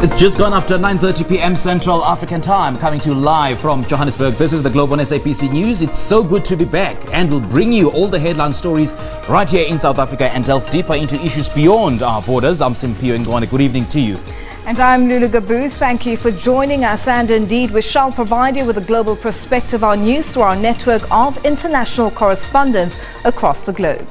It's just gone after 9:30 p.m. Central African Time, coming to you live from Johannesburg. This is the Globe on SABC News. It's so good to be back, and we'll bring you all the headline stories right here in South Africa and delve deeper into issues beyond our borders. I'm Simpio Ngwane. Good evening to you. And I'm Lulu Gabu. Thank you for joining us. And indeed, we shall provide you with a global perspective on news through our network of international correspondents across the globe.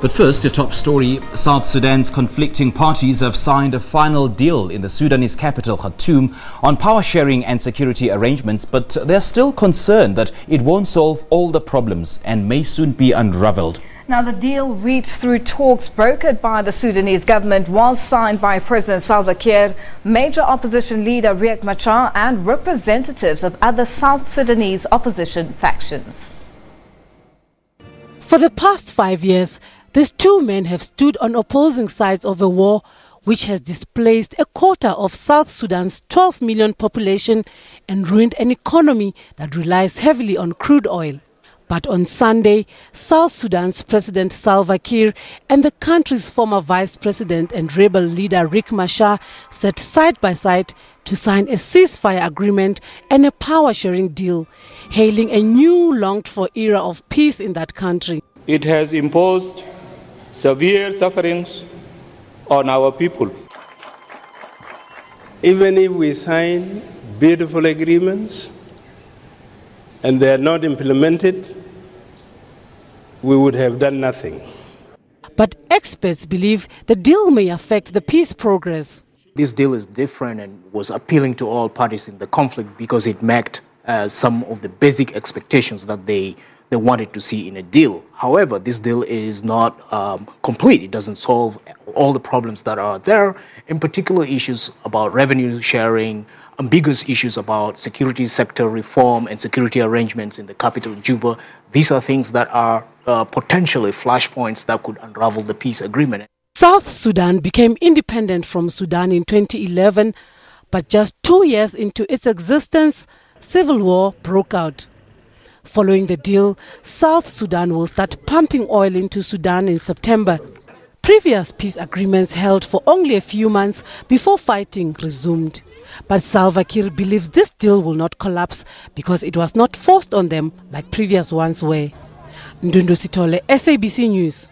But first, your top story. South Sudan's conflicting parties have signed a final deal in the Sudanese capital, Khartoum, on power sharing and security arrangements, but they're still concerned that it won't solve all the problems and may soon be unraveled. Now, the deal reached through talks brokered by the Sudanese government was signed by President Salva Kiir, major opposition leader Riek Machar, and representatives of other South Sudanese opposition factions. For the past 5 years, these two men have stood on opposing sides of a war which has displaced a quarter of South Sudan's 12 million population and ruined an economy that relies heavily on crude oil. But on Sunday, South Sudan's President Salva Kiir and the country's former vice president and rebel leader Riek Machar sat side by side to sign a ceasefire agreement and a power-sharing deal, hailing a new longed-for era of peace in that country. It has imposed severe sufferings on our people. Even if we sign beautiful agreements and they are not implemented, we would have done nothing. But experts believe the deal may affect the peace progress. This deal is different and was appealing to all parties in the conflict because it met some of the basic expectations that they wanted to see in a deal. However, this deal is not complete. It doesn't solve all the problems that are there, in particular issues about revenue sharing, ambiguous issues about security sector reform and security arrangements in the capital, Juba. These are things that are potentially flashpoints that could unravel the peace agreement. South Sudan became independent from Sudan in 2011, but just 2 years into its existence, civil war broke out. Following the deal, South Sudan will start pumping oil into Sudan in September. Previous peace agreements held for only a few months before fighting resumed. But Salva Kiir believes this deal will not collapse because it was not forced on them like previous ones were. Ndundu Sitole, SABC News.